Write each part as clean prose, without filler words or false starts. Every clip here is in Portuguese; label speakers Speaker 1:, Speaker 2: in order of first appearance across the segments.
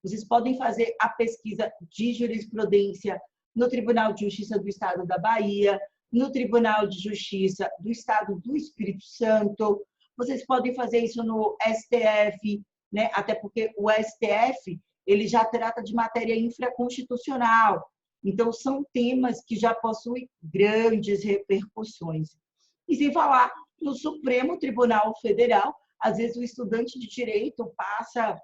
Speaker 1: Vocês podem fazer a pesquisa de jurisprudência no Tribunal de Justiça do Estado da Bahia, no Tribunal de Justiça do Estado do Espírito Santo. Vocês podem fazer isso no STF, né? Até porque o STF ele já trata de matéria infraconstitucional. Então, são temas que já possuem grandes repercussões. E sem falar no Supremo Tribunal Federal, às vezes o estudante de direito passa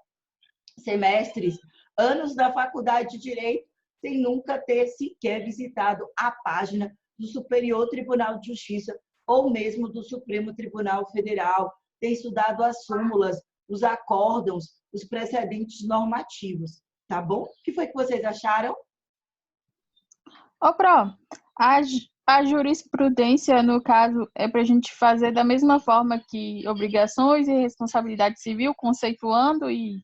Speaker 1: semestres, anos da faculdade de direito, sem nunca ter sequer visitado a página do Superior Tribunal de Justiça ou mesmo do Supremo Tribunal Federal, ter estudado as súmulas, os acórdãos, os precedentes normativos, tá bom? O que foi que vocês acharam?
Speaker 2: Ô, Pro, a jurisprudência, no caso, é para a gente fazer da mesma forma que obrigações e responsabilidade civil, conceituando e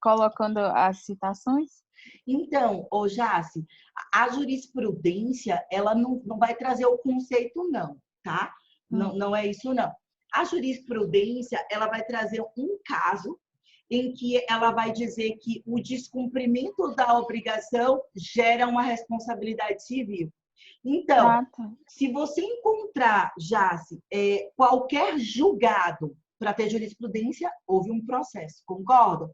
Speaker 2: colocando as citações?
Speaker 1: Então, ô Jace, a jurisprudência, ela não vai trazer o conceito, não, tá? Não é isso, não. A jurisprudência, ela vai trazer um caso em que ela vai dizer que o descumprimento da obrigação gera uma responsabilidade civil. Então, se você encontrar, Jace, qualquer julgado para ter jurisprudência, houve um processo, concordam?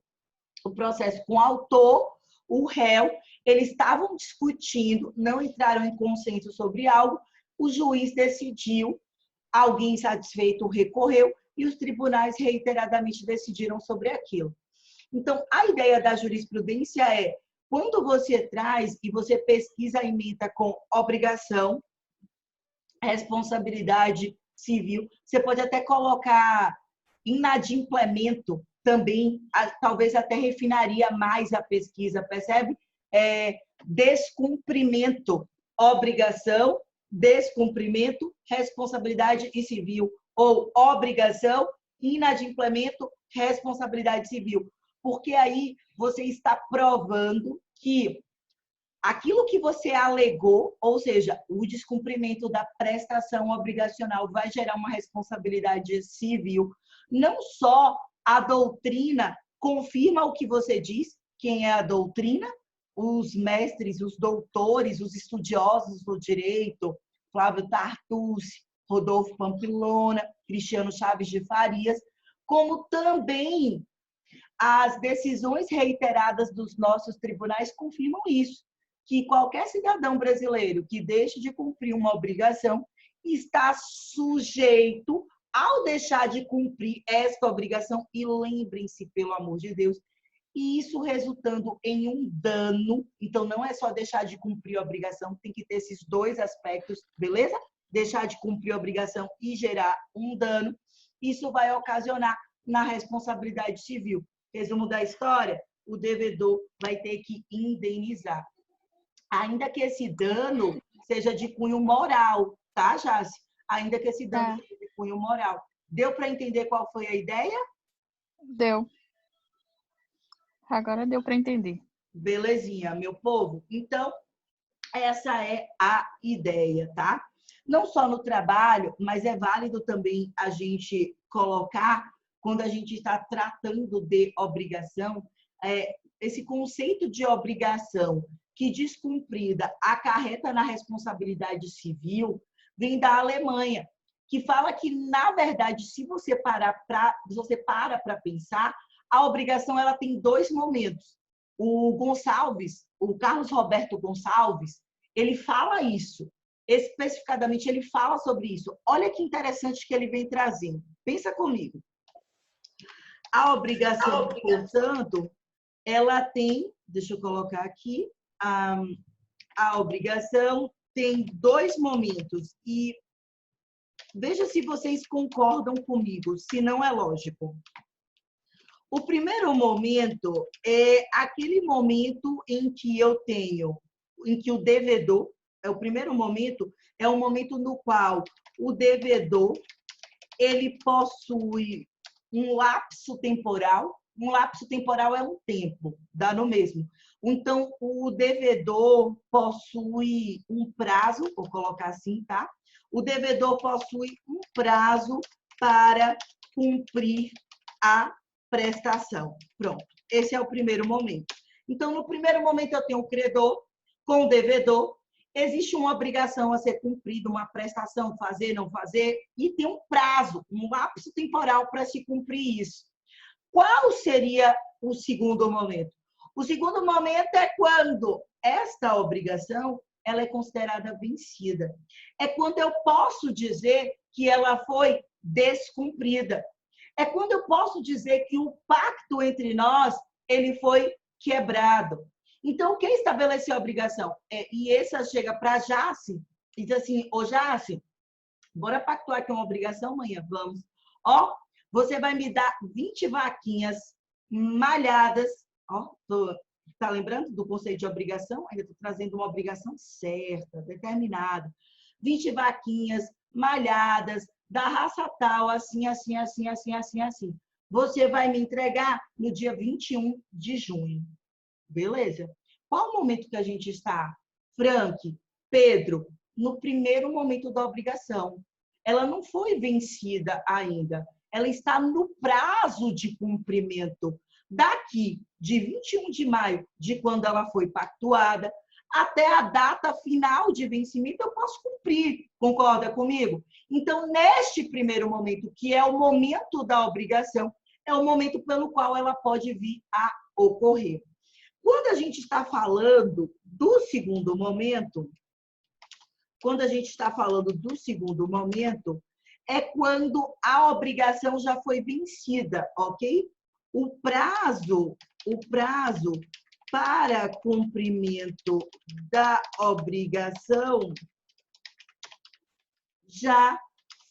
Speaker 1: O processo com o autor, o réu, eles estavam discutindo, não entraram em consenso sobre algo, o juiz decidiu, alguém insatisfeito recorreu e os tribunais reiteradamente decidiram sobre aquilo. Então, a ideia da jurisprudência é, quando você traz e você pesquisa a ementa com obrigação, responsabilidade civil, você pode até colocar inadimplemento também, talvez até refinaria mais a pesquisa, percebe? Descumprimento, obrigação, descumprimento, responsabilidade e civil, ou obrigação, inadimplemento, responsabilidade civil. Porque aí você está provando que aquilo que você alegou, ou seja, o descumprimento da prestação obrigacional vai gerar uma responsabilidade civil. Não só a doutrina confirma o que você diz, quem é a doutrina? Os mestres, os doutores, os estudiosos do direito, Flávio Tartucci, Rodolfo Pampilona, Cristiano Chaves de Farias, como também as decisões reiteradas dos nossos tribunais confirmam isso, que qualquer cidadão brasileiro que deixe de cumprir uma obrigação está sujeito, ao deixar de cumprir esta obrigação, e lembrem-se, pelo amor de Deus, e isso resultando em um dano. Então, não é só deixar de cumprir a obrigação, tem que ter esses dois aspectos, beleza? Deixar de cumprir a obrigação e gerar um dano, isso vai ocasionar na responsabilidade civil. Resumo da história, o devedor vai ter que indenizar. Ainda que esse dano seja de cunho moral, tá, Jace? Ainda que esse dano seja de cunho moral. Deu para entender qual foi a ideia?
Speaker 2: Deu. Agora deu para entender.
Speaker 1: Belezinha, meu povo. Então, essa é a ideia, tá? Não só no trabalho, mas é válido também a gente colocar, quando a gente está tratando de obrigação, esse conceito de obrigação que descumprida acarreta na responsabilidade civil, vem da Alemanha, que fala que, na verdade, se você para para pensar, a obrigação ela tem dois momentos. O Carlos Roberto Gonçalves, ele fala isso. Especificadamente, ele fala sobre isso. Olha que interessante que ele vem trazendo. Pensa comigo. A obrigação, portanto, ela tem, deixa eu colocar aqui, a obrigação tem dois momentos. E veja se vocês concordam comigo, se não é lógico. O primeiro momento é aquele momento em que o devedor, o primeiro momento é um momento no qual o devedor, ele possui um lapso temporal é um tempo, dá no mesmo. Então, o devedor possui um prazo, vou colocar assim, tá? O devedor possui um prazo para cumprir a prestação. Pronto, esse é o primeiro momento. Então, no primeiro momento, eu tenho o credor com o devedor. Existe uma obrigação a ser cumprida, uma prestação, fazer, não fazer, e tem um prazo, um lapso temporal para se cumprir isso. Qual seria o segundo momento? O segundo momento é quando esta obrigação ela é considerada vencida. É quando eu posso dizer que ela foi descumprida. É quando eu posso dizer que o pacto entre nós ele foi quebrado. Então, quem estabeleceu a obrigação? E essa chega para Jace e diz assim, ô Jace, bora pactuar que é uma obrigação amanhã, vamos. Ó, você vai me dar 20 vaquinhas malhadas. Ó, tá lembrando do conceito de obrigação? Ainda estou trazendo uma obrigação certa, determinada. 20 vaquinhas malhadas, da raça tal, assim, assim, assim, assim, assim, assim. Você vai me entregar no dia 21 de junho. Beleza? Qual o momento que a gente está? Frank, Pedro, no primeiro momento da obrigação. Ela não foi vencida ainda. Ela está no prazo de cumprimento. Daqui, de 21 de maio, de quando ela foi pactuada, até a data final de vencimento, eu posso cumprir. Concorda comigo? Então, neste primeiro momento, que é o momento da obrigação, é o momento pelo qual ela pode vir a ocorrer. Quando a gente está falando do segundo momento, é quando a obrigação já foi vencida, ok? O prazo para cumprimento da obrigação já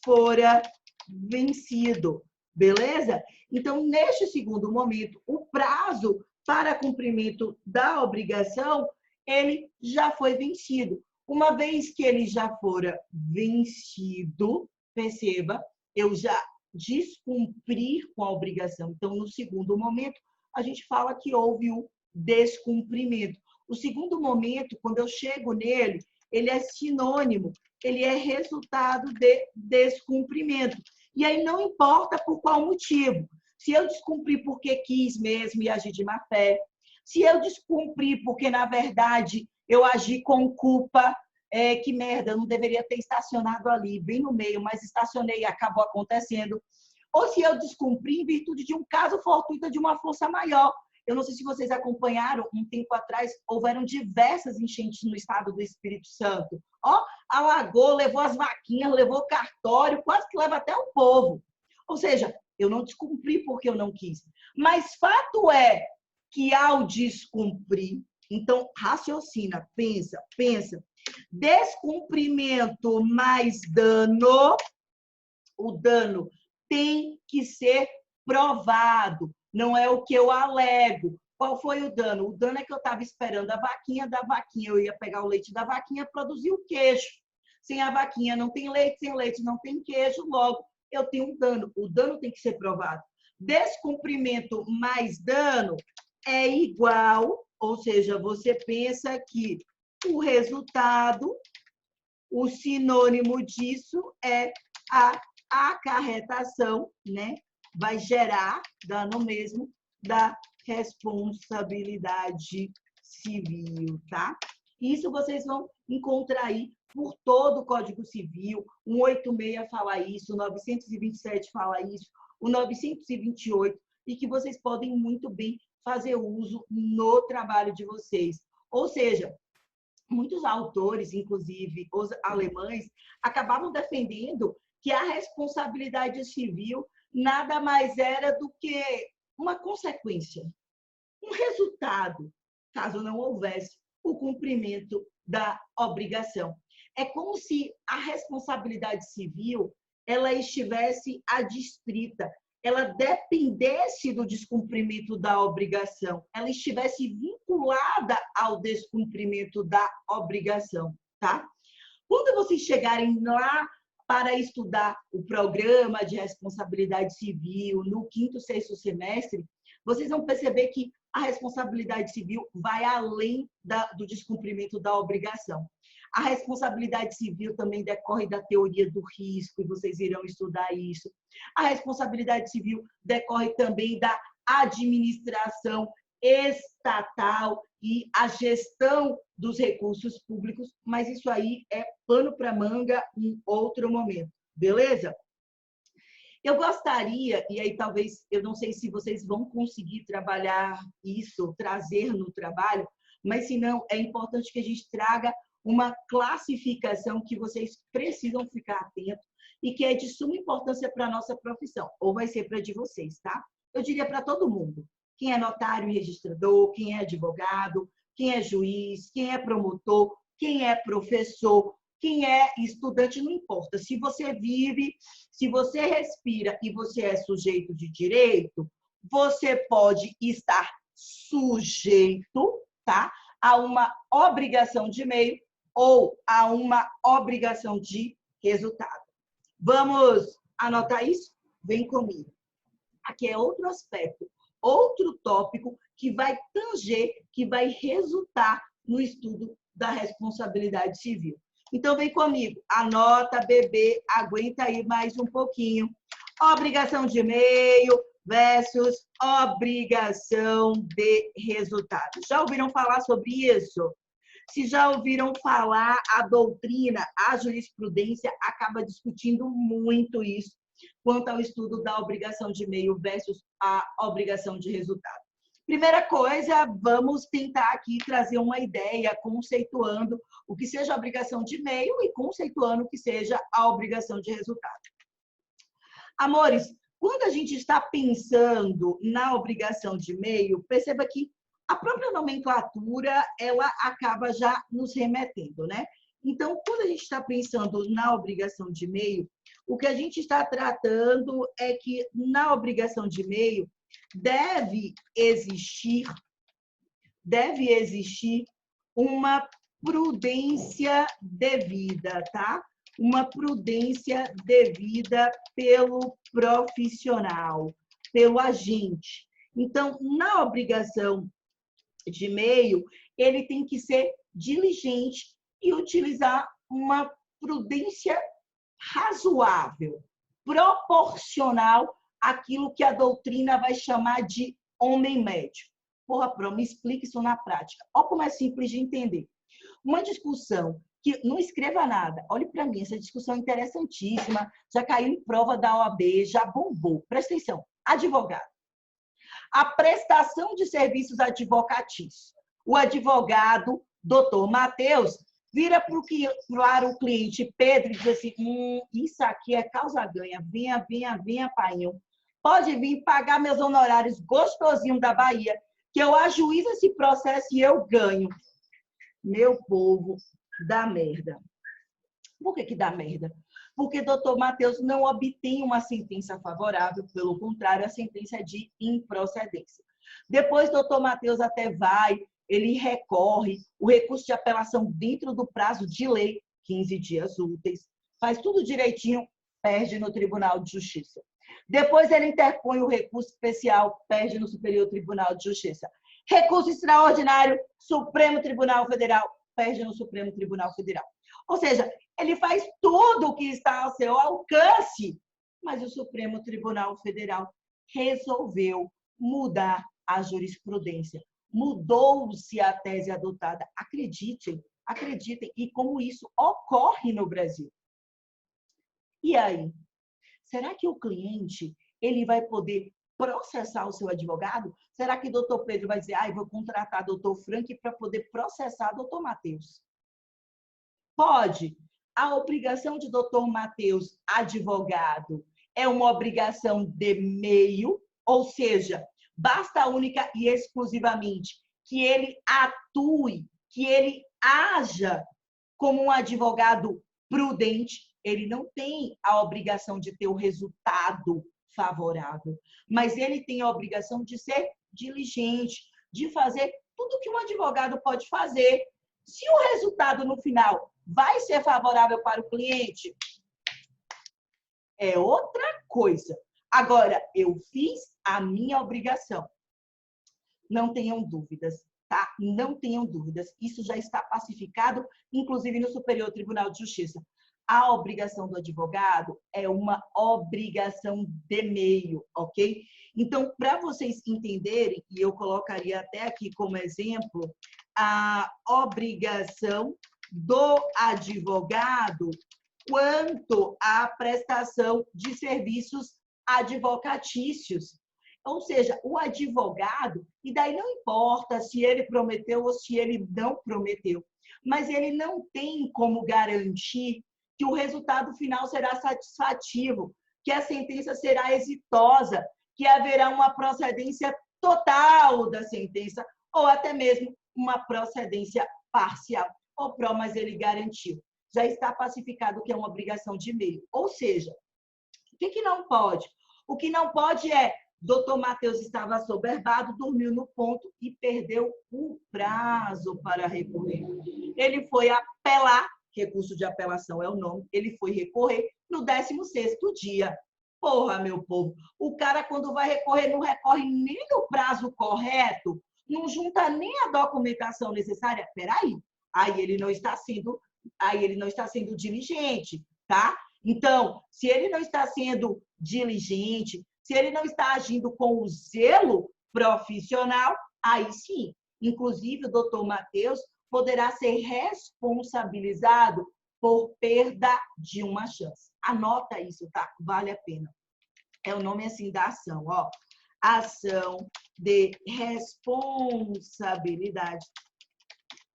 Speaker 1: fora vencido, beleza? Então, neste segundo momento, o prazo para cumprimento da obrigação, ele já foi vencido. Uma vez que ele já fora vencido, perceba, eu já descumprir com a obrigação. Então, no segundo momento, a gente fala que houve o descumprimento. O segundo momento, quando eu chego nele, ele é sinônimo, ele é resultado de descumprimento. E aí não importa por qual motivo. Se eu descumprir porque quis mesmo e agi de má fé, se eu descumprir porque, na verdade, eu agi com culpa, que merda, eu não deveria ter estacionado ali, bem no meio, mas estacionei e acabou acontecendo. Ou se eu descumprir em virtude de um caso fortuito de uma força maior. Eu não sei se vocês acompanharam, um tempo atrás, houveram diversas enchentes no estado do Espírito Santo. Ó, alagou, levou as vaquinhas, levou o cartório, quase que leva até o povo. Ou seja, eu não descumpri porque eu não quis. Mas fato é que ao descumprir, então raciocina, pensa, descumprimento mais dano, o dano tem que ser provado, não é o que eu alego. Qual foi o dano? O dano é que eu estava esperando a vaquinha, da vaquinha eu ia pegar o leite da vaquinha, produzir o queijo. Sem a vaquinha não tem leite, sem leite não tem queijo, logo eu tenho um dano. O dano tem que ser provado. Descumprimento mais dano é igual, ou seja, você pensa que o resultado, o sinônimo disso é a acarretação, né? Vai gerar dano mesmo da responsabilidade civil, tá? Isso vocês vão encontrar aí por todo o Código Civil. O 186 fala isso, o 927 fala isso, o 928, e que vocês podem muito bem fazer uso no trabalho de vocês. Ou seja, muitos autores, inclusive os alemães, acabavam defendendo que a responsabilidade civil nada mais era do que uma consequência, um resultado, caso não houvesse o cumprimento da obrigação. É como se a responsabilidade civil ela estivesse adstrita, ela dependesse do descumprimento da obrigação, ela estivesse vinculada ao descumprimento da obrigação, tá? Quando vocês chegarem lá para estudar o programa de responsabilidade civil no 5º, 6º semestre, vocês vão perceber que a responsabilidade civil vai além do descumprimento da obrigação. A responsabilidade civil também decorre da teoria do risco, e vocês irão estudar isso. A responsabilidade civil decorre também da administração estatal e a gestão dos recursos públicos, mas isso aí é pano para manga em outro momento, beleza? Eu gostaria, e aí talvez, eu não sei se vocês vão conseguir trabalhar isso, trazer no trabalho, mas se não, é importante que a gente traga uma classificação que vocês precisam ficar atentos e que é de suma importância para a nossa profissão, ou vai ser para a de vocês, tá? Eu diria para todo mundo. Quem é notário e registrador, quem é advogado, quem é juiz, quem é promotor, quem é professor, quem é estudante, não importa. Se você vive, se você respira e você é sujeito de direito, você pode estar sujeito, tá, a uma obrigação de meio ou a uma obrigação de resultado. Vamos anotar isso? Vem comigo. Aqui é outro aspecto, outro tópico que vai tanger, que vai resultar no estudo da responsabilidade civil. Então, vem comigo. Anota, bebê, aguenta aí mais um pouquinho. Obrigação de meio versus obrigação de resultado. Já ouviram falar sobre isso? Se já ouviram falar, a doutrina, a jurisprudência acaba discutindo muito isso quanto ao estudo da obrigação de meio versus a obrigação de resultado. Primeira coisa, vamos tentar aqui trazer uma ideia conceituando o que seja a obrigação de meio e conceituando o que seja a obrigação de resultado. Amores, quando a gente está pensando na obrigação de meio, perceba que a própria nomenclatura, ela acaba já nos remetendo, né? Então, quando a gente está pensando na obrigação de meio, o que a gente está tratando é que na obrigação de meio deve existir uma prudência devida, tá? Uma prudência devida pelo profissional, pelo agente. Então, na obrigação de meio, ele tem que ser diligente e utilizar uma prudência razoável, proporcional àquilo que a doutrina vai chamar de homem médio. Porra, Pro, me explica isso na prática. Olha como é simples de entender. Uma discussão que não escreva nada. Olhe para mim, essa discussão é interessantíssima, já caiu em prova da OAB, já bombou. Presta atenção. Advogado. A prestação de serviços advocatícios. O advogado, doutor Matheus, vira para o cliente Pedro e diz assim, isso aqui é causa-ganha, venha, painho. Pode vir pagar meus honorários gostosinho da Bahia, que eu ajuizo esse processo e eu ganho. Meu povo, dá merda. Por que dá merda? Porque doutor Matheus não obtém uma sentença favorável, pelo contrário, a sentença é de improcedência. Depois, doutor Matheus até vai, ele recorre, o recurso de apelação dentro do prazo de lei, 15 dias úteis, faz tudo direitinho, perde no Tribunal de Justiça. Depois ele interpõe o recurso especial, perde no Superior Tribunal de Justiça. Recurso extraordinário, Supremo Tribunal Federal, perde no Supremo Tribunal Federal. Ou seja, ele faz tudo o que está ao seu alcance, mas o Supremo Tribunal Federal resolveu mudar a jurisprudência. Mudou-se a tese adotada. Acreditem, e como isso ocorre no Brasil. E aí? Será que o cliente ele vai poder processar o seu advogado? Será que o doutor Pedro vai dizer, vou contratar o doutor Frank para poder processar o doutor Matheus? Pode. A obrigação de doutor Matheus, advogado, é uma obrigação de meio, ou seja, basta única e exclusivamente que ele atue, que ele haja como um advogado prudente. Ele não tem a obrigação de ter o resultado favorável, mas ele tem a obrigação de ser diligente, de fazer tudo que um advogado pode fazer. Se o resultado no final vai ser favorável para o cliente, é outra coisa. Agora, eu fiz a minha obrigação. Não tenham dúvidas, tá? Não tenham dúvidas. Isso já está pacificado, inclusive no Superior Tribunal de Justiça. A obrigação do advogado é uma obrigação de meio, ok? Então, para vocês entenderem, e eu colocaria até aqui como exemplo, a obrigação do advogado quanto à prestação de serviços advocatícios. Ou seja, o advogado, e daí não importa se ele prometeu ou se ele não prometeu, mas ele não tem como garantir que o resultado final será satisfativo, que a sentença será exitosa, que haverá uma procedência total da sentença, ou até mesmo uma procedência parcial. Mas ele garantiu. Já está pacificado que é uma obrigação de meio. Ou seja, o que não pode? O que não pode é, doutor Matheus estava assoberbado, dormiu no ponto e perdeu o prazo para recorrer. Ele foi apelar, recurso de apelação é o nome, ele foi recorrer no 16º dia. Porra, meu povo, o cara quando vai recorrer não recorre nem no prazo correto, não junta nem a documentação necessária. Peraí, aí ele não está sendo diligente, tá? Então, se ele não está sendo diligente, se ele não está agindo com o zelo profissional, aí sim, inclusive o doutor Matheus poderá ser responsabilizado por perda de uma chance. Anota isso, tá? Vale a pena. É o nome assim da ação, ó. Ação de responsabilidade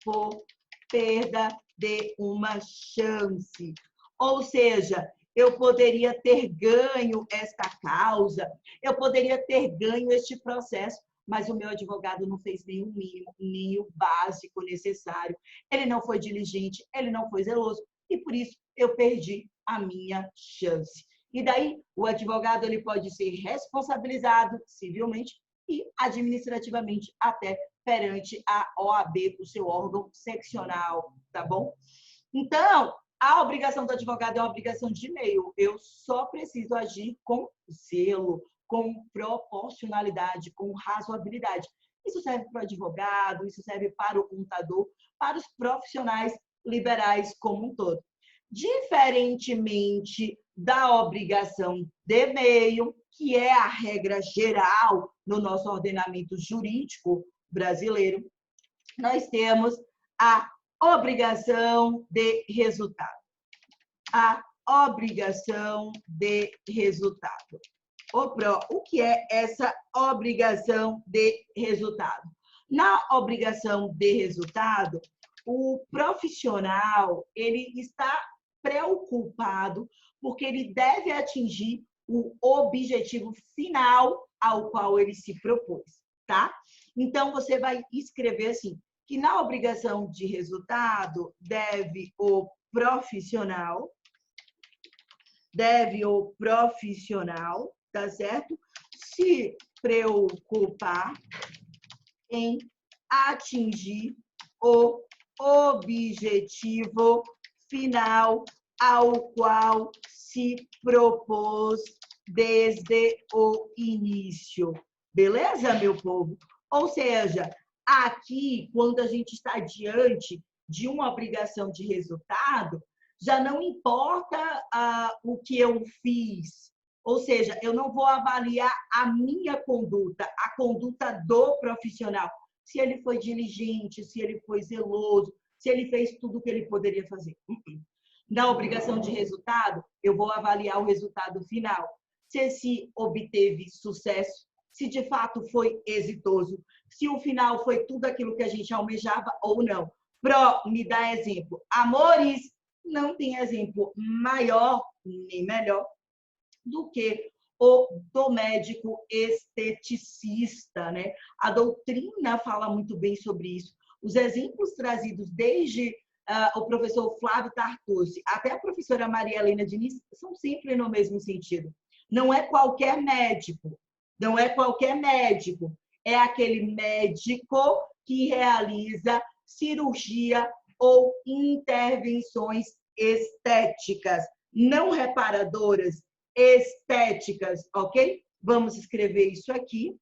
Speaker 1: por perda de uma chance. Ou seja, eu poderia ter ganho esta causa, eu poderia ter ganho este processo, mas o meu advogado não fez nem o mínimo, nem o básico necessário. Ele não foi diligente, ele não foi zeloso, e por isso eu perdi a minha chance. E daí, o advogado ele pode ser responsabilizado civilmente e administrativamente até perante a OAB, o seu órgão seccional, tá bom? Então, a obrigação do advogado é uma obrigação de meio. Eu só preciso agir com zelo, com proporcionalidade, com razoabilidade. Isso serve para o advogado, isso serve para o contador, para os profissionais liberais como um todo. Diferentemente da obrigação de meio, que é a regra geral no nosso ordenamento jurídico brasileiro, nós temos a obrigação de resultado. A obrigação de resultado. O que é essa obrigação de resultado? Na obrigação de resultado, o profissional ele está preocupado porque ele deve atingir o objetivo final ao qual ele se propôs, tá? Então, você vai escrever assim, que na obrigação de resultado deve o profissional, tá certo? Se preocupar em atingir o objetivo final ao qual se propôs desde o início. Beleza, meu povo? Ou seja, aqui, quando a gente está diante de uma obrigação de resultado, já não importa o que eu fiz. Ou seja, eu não vou avaliar a minha conduta, a conduta do profissional. Se ele foi diligente, se ele foi zeloso, se ele fez tudo o que ele poderia fazer. Na obrigação de resultado, eu vou avaliar o resultado final. Se obteve sucesso, se de fato foi exitoso, se o final foi tudo aquilo que a gente almejava ou não. Me dá exemplo. Amores, não tem exemplo maior nem melhor do que o do médico esteticista, né? A doutrina fala muito bem sobre isso. Os exemplos trazidos desde o professor Flávio Tartucci até a professora Maria Helena Diniz são sempre no mesmo sentido. Não é qualquer médico, não é qualquer médico, é aquele médico que realiza cirurgia ou intervenções estéticas, não reparadoras, estéticas, ok? Vamos escrever isso aqui.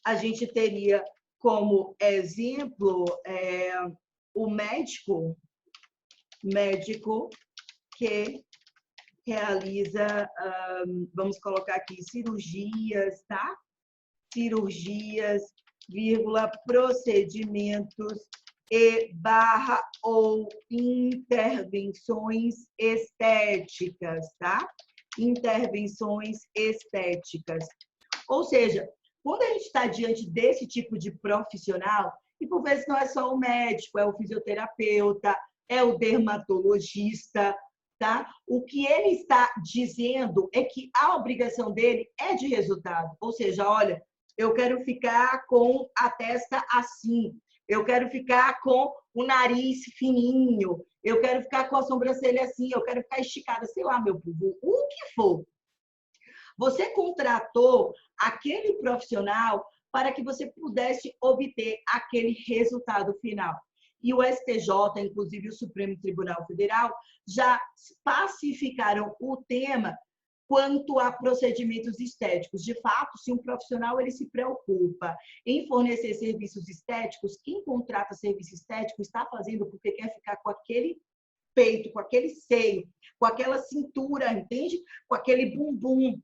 Speaker 1: A gente teria como exemplo o médico médico que realiza, vamos colocar aqui, cirurgias, tá? Cirurgias, vírgula, procedimentos e barra ou intervenções estéticas, tá? Intervenções estéticas. Ou seja, quando a gente está diante desse tipo de profissional, e por vezes não é só o médico, é o fisioterapeuta, é o dermatologista, tá? O que ele está dizendo é que a obrigação dele é de resultado. Ou seja, olha, eu quero ficar com a testa assim, eu quero ficar com o nariz fininho, eu quero ficar com a sobrancelha assim, eu quero ficar esticada, sei lá, meu povo, o que for. Você contratou aquele profissional para que você pudesse obter aquele resultado final. E o STJ, inclusive o Supremo Tribunal Federal, já pacificaram o tema quanto a procedimentos estéticos. De fato, se um profissional ele se preocupa em fornecer serviços estéticos, quem contrata serviço estético está fazendo porque quer ficar com aquele peito, com aquele seio, com aquela cintura, entende? Com aquele bumbum,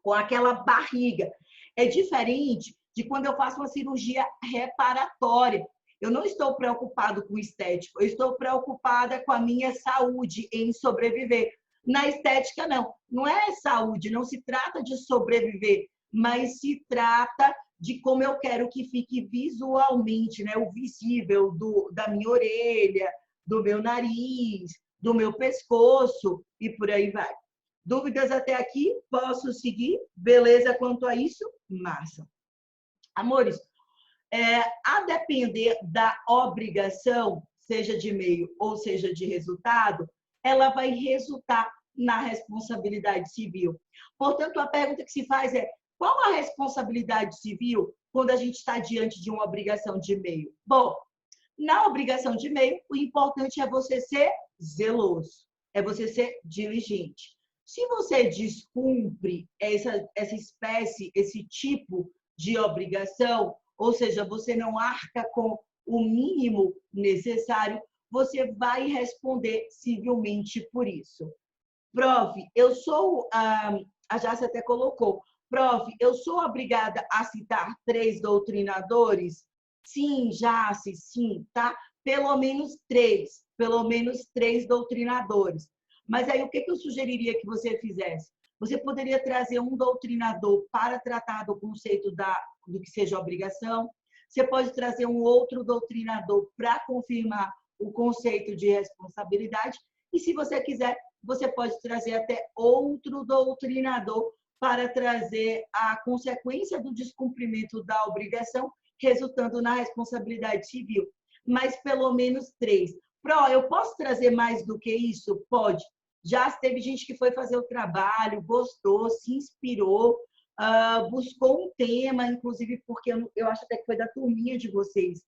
Speaker 1: com aquela barriga. É diferente de quando eu faço uma cirurgia reparatória. Eu não estou preocupado com estético, eu estou preocupada com a minha saúde em sobreviver. Na estética, não. Não é saúde, não se trata de sobreviver, mas se trata de como eu quero que fique visualmente, né? O visível da minha orelha, do meu nariz, do meu pescoço e por aí vai. Dúvidas até aqui? Posso seguir? Beleza quanto a isso? Massa. Amores, a depender da obrigação, seja de meio ou seja de resultado, ela vai resultar na responsabilidade civil. Portanto, a pergunta que se faz é: qual a responsabilidade civil quando a gente está diante de uma obrigação de meio? Bom, na obrigação de meio, o importante é você ser zeloso, é você ser diligente. Se você descumpre essa espécie, esse tipo de obrigação, ou seja, você não arca com o mínimo necessário, você vai responder civilmente por isso. Prof, eu sou, a Jácia até colocou, prof, eu sou obrigada a citar 3 doutrinadores? Sim, Jácia, sim, tá? Pelo menos três doutrinadores. Mas aí o que eu sugeriria que você fizesse? Você poderia trazer um doutrinador para tratar do conceito do que seja obrigação. Você pode trazer um outro doutrinador para confirmar o conceito de responsabilidade. E se você quiser, você pode trazer até outro doutrinador para trazer a consequência do descumprimento da obrigação, resultando na responsabilidade civil. Mas pelo menos 3. Pro, eu posso trazer mais do que isso? Pode. Já teve gente que foi fazer o trabalho, gostou, se inspirou, buscou um tema, inclusive porque eu acho até que foi da turminha de vocês.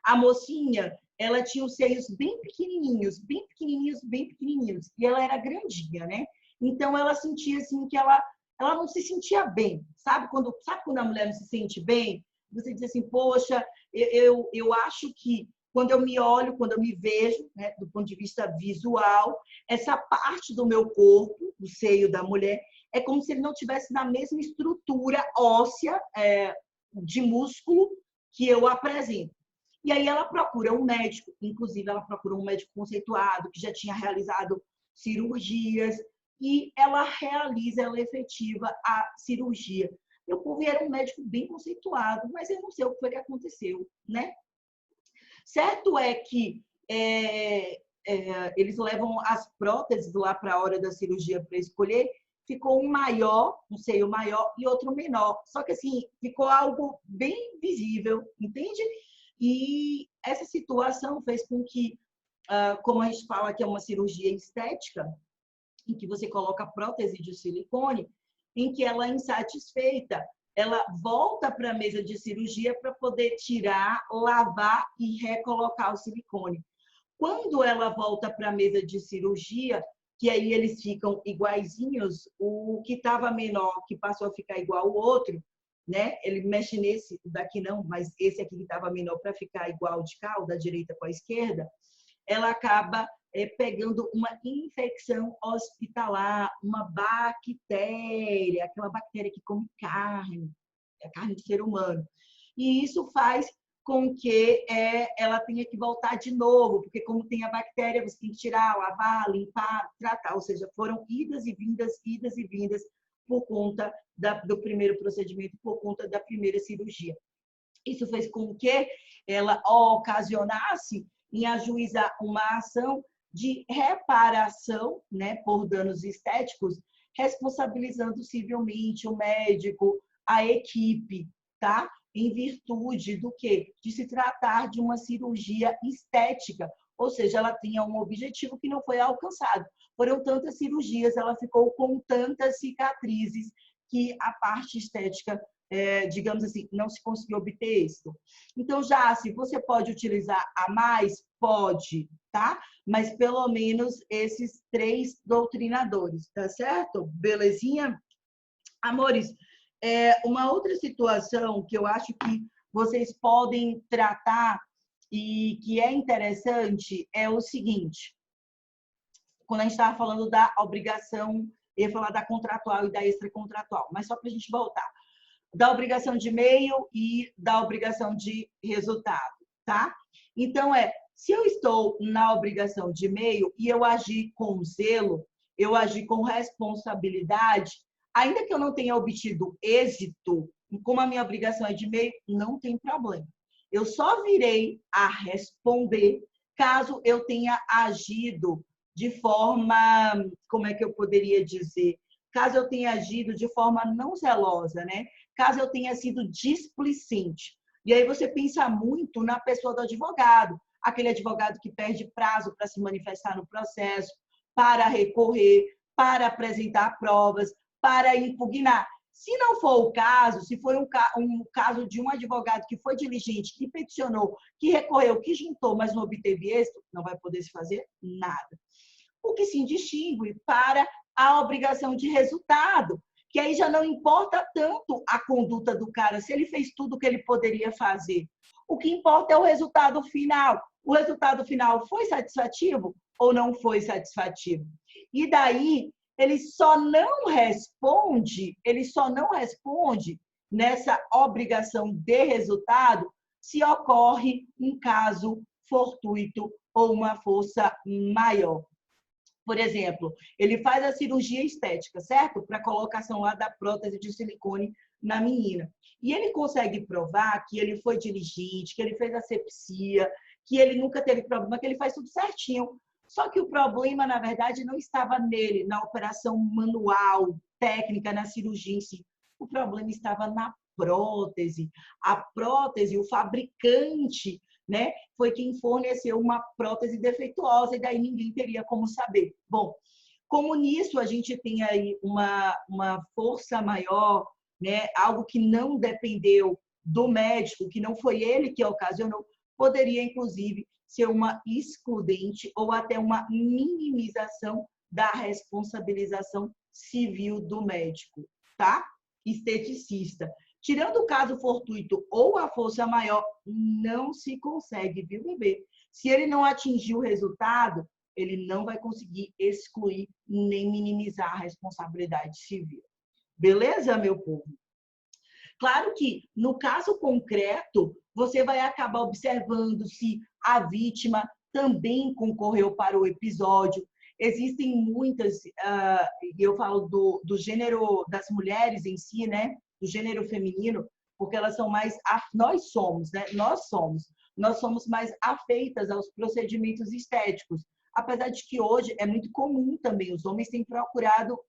Speaker 1: A mocinha, ela tinha os seios bem pequenininhos, bem pequenininhos, bem pequenininhos. E ela era grandinha, né? Então, ela sentia assim que ela não se sentia bem. Sabe quando a mulher não se sente bem? Você diz assim, poxa, eu acho que quando eu me olho, quando eu me vejo, né, do ponto de vista visual, essa parte do meu corpo, do seio da mulher, é como se ele não tivesse na mesma estrutura óssea de músculo que eu apresento. E aí ela procura um médico, inclusive ela procura um médico conceituado, que já tinha realizado cirurgias, e ela efetiva a cirurgia. Meu povo era um médico bem conceituado, mas eu não sei o que foi que aconteceu, né? Certo é que eles levam as próteses lá para a hora da cirurgia para escolher, ficou um maior, um seio maior e outro menor. Só que assim, ficou algo bem visível, entende? E essa situação fez com que, como a gente fala que é uma cirurgia estética, em que você coloca prótese de silicone, em que ela é insatisfeita, ela volta para a mesa de cirurgia para poder tirar, lavar e recolocar o silicone. Quando ela volta para a mesa de cirurgia, que aí eles ficam iguaizinhos, o que estava menor, que passou a ficar igual ao outro, né? Ele mexe nesse daqui não, mas esse aqui que estava menor para ficar igual de cá, o da direita com a esquerda, ela acaba pegando uma infecção hospitalar, uma bactéria, aquela bactéria que come carne, a carne de ser humano. E isso faz com que ela tenha que voltar de novo, porque como tem a bactéria, você tem que tirar, lavar, limpar, tratar. Ou seja, foram idas e vindas por conta do primeiro procedimento, por conta da primeira cirurgia. Isso fez com que ela ocasionasse em ajuizar uma ação de reparação, né, por danos estéticos, responsabilizando civilmente o médico, a equipe, tá? Em virtude do quê? De se tratar de uma cirurgia estética, ou seja, ela tinha um objetivo que não foi alcançado. Foram tantas cirurgias, ela ficou com tantas cicatrizes que a parte estética, digamos assim, não se conseguiu obter êxito. Então, já se você pode utilizar a mais, pode, tá? Mas pelo menos esses 3 doutrinadores, tá certo? Belezinha? Amores, uma outra situação que eu acho que vocês podem tratar e que é interessante é o seguinte. Quando a gente estava falando da obrigação, eu ia falar da contratual e da extracontratual, mas só para a gente voltar. Da obrigação de e-mail e da obrigação de resultado, tá? Então, se eu estou na obrigação de e-mail e eu agir com zelo, eu agir com responsabilidade, ainda que eu não tenha obtido êxito, como a minha obrigação é de e-mail, não tem problema. Eu só virei a responder caso eu tenha agido de forma, como é que eu poderia dizer? Caso eu tenha agido de forma não zelosa, né? Caso eu tenha sido displicente. E aí você pensa muito na pessoa do advogado, aquele advogado que perde prazo para se manifestar no processo, para recorrer, para apresentar provas, para impugnar. Se não for o caso, se for um caso de um advogado que foi diligente, que peticionou, que recorreu, que juntou, mas não obteve êxito, não vai poder se fazer nada. O que se distingue para a obrigação de resultado, que aí já não importa tanto a conduta do cara, se ele fez tudo o que ele poderia fazer. O que importa é o resultado final. O resultado final foi satisfativo ou não foi satisfativo? E daí, ele só não responde nessa obrigação de resultado se ocorre um caso fortuito ou uma força maior. Por exemplo, ele faz a cirurgia estética, certo? Para a colocação lá da prótese de silicone na menina. E ele consegue provar que ele foi diligente, que ele fez asepsia, que ele nunca teve problema, que ele faz tudo certinho. Só que o problema, na verdade, não estava nele, na operação manual, técnica, na cirurgia em si. O problema estava na prótese. A prótese, o fabricante, né, foi quem forneceu uma prótese defeituosa e daí ninguém teria como saber. Bom, como nisso a gente tem aí uma força maior, né, algo que não dependeu do médico, que não foi ele que ocasionou, poderia, inclusive, ser uma excludente ou até uma minimização da responsabilização civil do médico, tá? Esteticista. Tirando o caso fortuito ou a força maior, não se consegue, viu, bebê? Se ele não atingir o resultado, ele não vai conseguir excluir nem minimizar a responsabilidade civil. Beleza, meu povo? Claro que, no caso concreto, você vai acabar observando se a vítima também concorreu para o episódio. Existem muitas, e eu falo do gênero das mulheres em si, né? Do gênero feminino, porque elas são mais, nós somos, né? Nós somos mais afeitas aos procedimentos estéticos. Apesar de que hoje é muito comum também, os homens têm procurado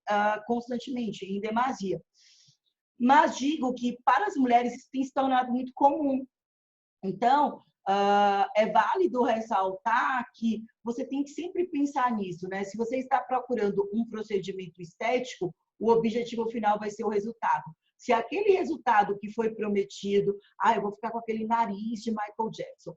Speaker 1: constantemente, em demasia. Mas digo que para as mulheres isso tem se tornado muito comum. Então, é válido ressaltar que você tem que sempre pensar nisso, né? Se você está procurando um procedimento estético, o objetivo final vai ser o resultado. Se aquele resultado que foi prometido, eu vou ficar com aquele nariz de Michael Jackson,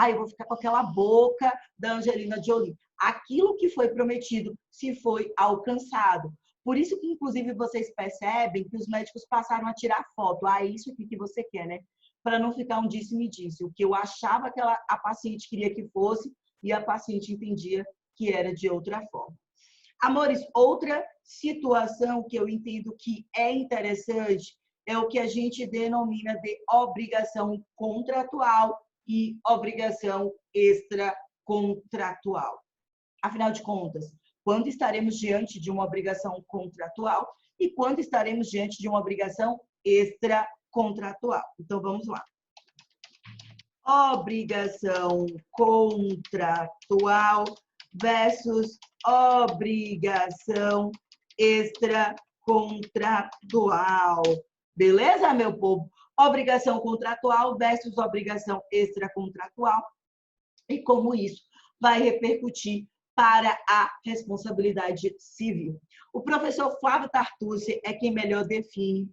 Speaker 1: eu vou ficar com aquela boca da Angelina Jolie, aquilo que foi prometido, se foi alcançado. Por isso que, inclusive, vocês percebem que os médicos passaram a tirar foto. Isso aqui que você quer, né? Para não ficar um disse-me-disse. O que eu achava que a paciente queria que fosse, e a paciente entendia que era de outra forma. Amores, outra situação que eu entendo que é interessante é o que a gente denomina de obrigação contratual e obrigação extracontratual. Afinal de contas, quando estaremos diante de uma obrigação contratual e quando estaremos diante de uma obrigação extracontratual? Então, vamos lá. Obrigação contratual versus obrigação extracontratual. Beleza, meu povo? Obrigação contratual versus obrigação extracontratual. E como isso vai repercutir para a responsabilidade civil. O professor Flávio Tartucci é quem melhor define,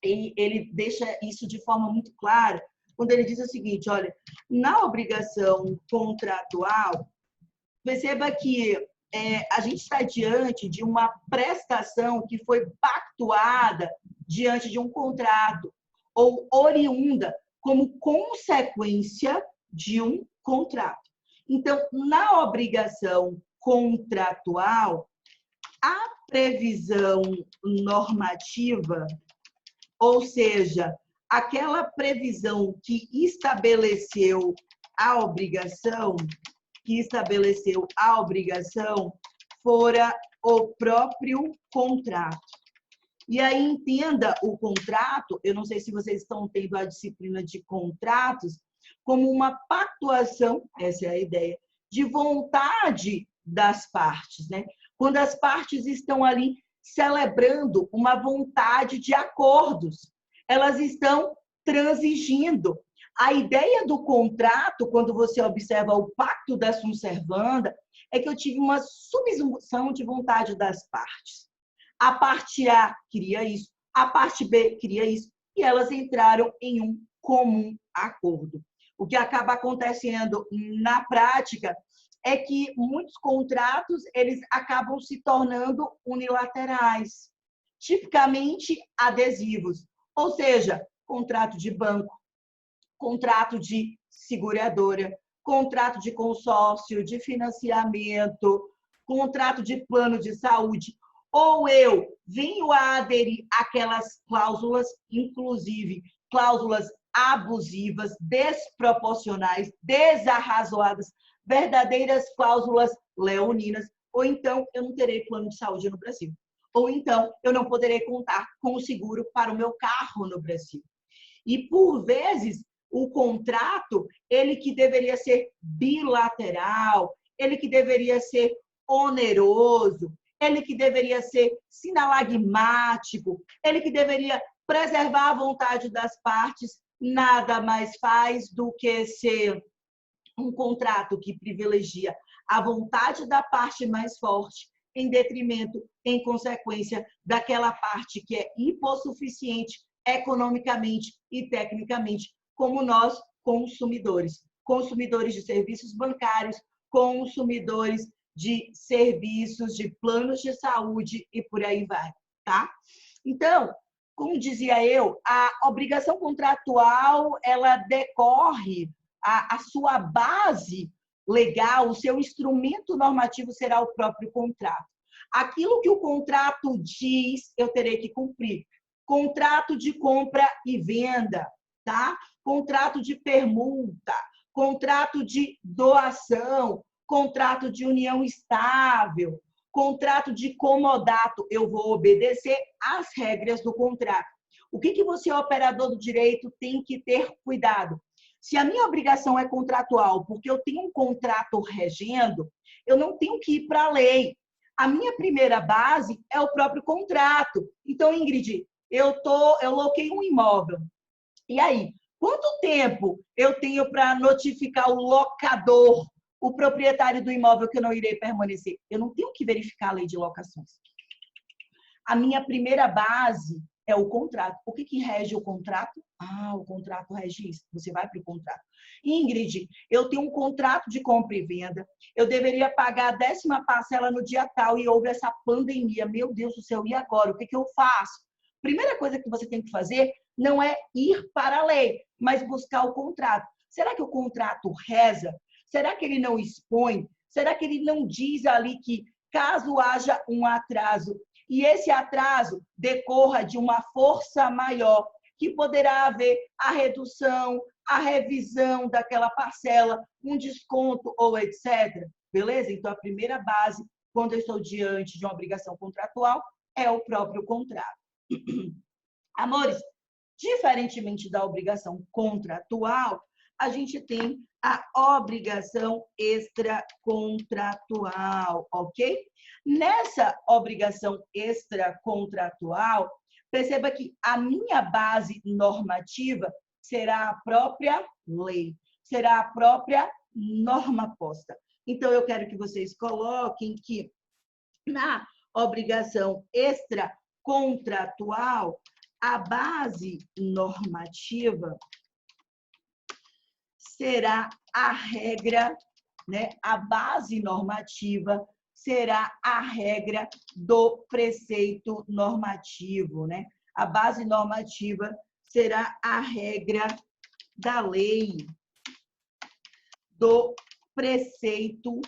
Speaker 1: e ele deixa isso de forma muito clara, quando ele diz o seguinte, olha, na obrigação contratual, perceba que a gente está diante de uma prestação que foi pactuada diante de um contrato ou oriunda como consequência de um contrato. Então, na obrigação contratual, a previsão normativa, ou seja, aquela previsão que estabeleceu a obrigação, fora o próprio contrato. E aí, entenda o contrato, eu não sei se vocês estão tendo a disciplina de contratos, como uma pactuação, essa é a ideia, de vontade das partes, né? Quando as partes estão ali celebrando uma vontade de acordos, elas estão transigindo. A ideia do contrato, quando você observa o pacto da sum servanda, é que eu tive uma subsunção de vontade das partes. A parte A queria isso, a parte B queria isso, e elas entraram em um comum acordo. O que acaba acontecendo na prática é que muitos contratos eles acabam se tornando unilaterais, tipicamente adesivos, ou seja, contrato de banco, contrato de seguradora, contrato de consórcio, de financiamento, contrato de plano de saúde, ou eu venho a aderir àquelas cláusulas, inclusive cláusulas abusivas, desproporcionais, desarrazoadas, verdadeiras cláusulas leoninas, ou então eu não terei plano de saúde no Brasil. Ou então eu não poderei contar com o seguro para o meu carro no Brasil. E, por vezes, o contrato, ele que deveria ser bilateral, ele que deveria ser oneroso, ele que deveria ser sinalagmático, ele que deveria preservar a vontade das partes, nada mais faz do que ser um contrato que privilegia a vontade da parte mais forte em detrimento, em consequência, daquela parte que é hipossuficiente economicamente e tecnicamente, como nós, consumidores. Consumidores de serviços bancários, consumidores de serviços, de planos de saúde e por aí vai, tá? Então, como dizia eu, a obrigação contratual, ela decorre, a sua base legal, o seu instrumento normativo será o próprio contrato. Aquilo que o contrato diz, eu terei que cumprir. Contrato de compra e venda, tá? Contrato de permuta, contrato de doação, contrato de união estável, contrato de comodato, eu vou obedecer às regras do contrato. O que você, operador do direito, tem que ter cuidado? Se a minha obrigação é contratual, porque eu tenho um contrato regendo, eu não tenho que ir para a lei. A minha primeira base é o próprio contrato. Então, Ingrid, eu loquei um imóvel. E aí, quanto tempo eu tenho para notificar o locador, o proprietário do imóvel, que eu não irei permanecer? Eu não tenho que verificar a lei de locações. A minha primeira base é o contrato. O que rege o contrato? Ah, o contrato rege isso. Você vai para o contrato. Ingrid, eu tenho um contrato de compra e venda. Eu deveria pagar a 10ª parcela no dia tal e houve essa pandemia. Meu Deus do céu, e agora? O que eu faço? Primeira coisa que você tem que fazer não é ir para a lei, mas buscar o contrato. Será que o contrato reza? Será que ele não expõe? Será que ele não diz ali que caso haja um atraso e esse atraso decorra de uma força maior, que poderá haver a redução, a revisão daquela parcela, um desconto ou etc. Beleza? Então, a primeira base, quando eu estou diante de uma obrigação contratual, é o próprio contrato. Amores, diferentemente da obrigação contratual, a gente tem a obrigação extracontratual, ok? Nessa obrigação extracontratual, perceba que a minha base normativa será a própria lei, será a própria norma posta. Então, eu quero que vocês coloquem que na obrigação extracontratual, a base normativa será a regra, né? A base normativa será a regra do preceito normativo, né? A base normativa será a regra da lei, do preceito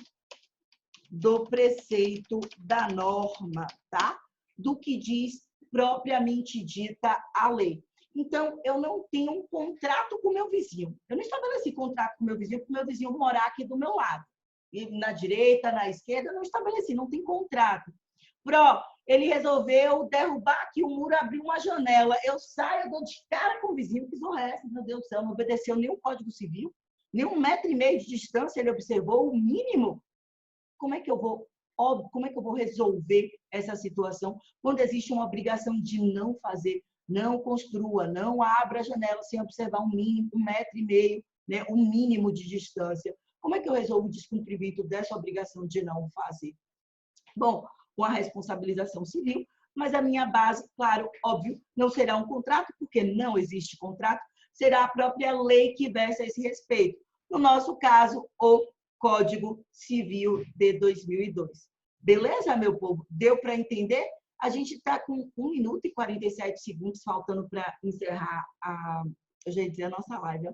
Speaker 1: da norma, tá? Do que diz propriamente dita a lei. Então, eu não tenho um contrato com o meu vizinho. Eu não estabeleci contrato com o meu vizinho para o meu vizinho morar aqui do meu lado. E na direita, na esquerda, eu não estabeleci, não tem contrato. Ele resolveu derrubar aqui o muro, abrir uma janela. Eu saio, eu dou de cara com o vizinho, que zorra é essa? Meu Deus do céu, não obedeceu nenhum Código Civil, nem 1,5 metro de distância ele observou, o mínimo. Como é que eu vou resolver essa situação quando existe uma obrigação de não fazer? Não construa, não abra a janela sem observar um mínimo, 1,5 metro, né, um mínimo de distância. Como é que eu resolvo o descumprimento dessa obrigação de não fazer? Bom, com a responsabilização civil, mas a minha base, claro, óbvio, não será um contrato, porque não existe contrato, será a própria lei que versa esse respeito. No nosso caso, o Código Civil de 2002. Beleza, meu povo? Deu para entender? A gente está com 1 minuto e 47 segundos faltando para encerrar a nossa live.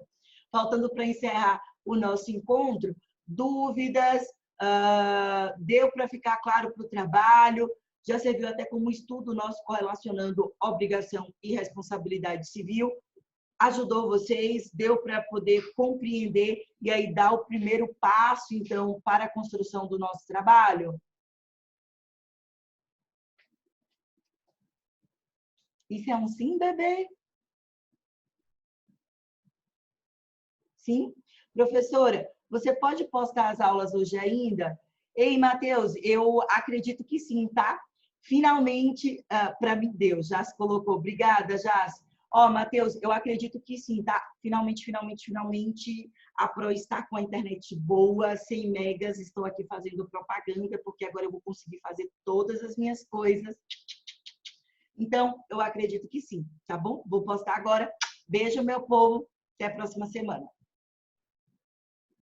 Speaker 1: Faltando para encerrar o nosso encontro. Dúvidas? Deu para ficar claro para o trabalho? Já serviu até como estudo nosso correlacionando obrigação e responsabilidade civil? Ajudou vocês? Deu para poder compreender e aí dar o primeiro passo, então, para a construção do nosso trabalho? Isso é um sim, bebê? Sim? Professora, você pode postar as aulas hoje ainda? Ei, Matheus, eu acredito que sim, tá? Finalmente, para mim, Deus, já se colocou. Obrigada, Jas. Ó, Matheus, eu acredito que sim, tá? Finalmente, a Pro está com a internet boa, 100 megas. Estou aqui fazendo propaganda, porque agora eu vou conseguir fazer todas as minhas coisas. Então, eu acredito que sim, tá bom? Vou postar agora. Beijo, meu povo. Até a próxima semana.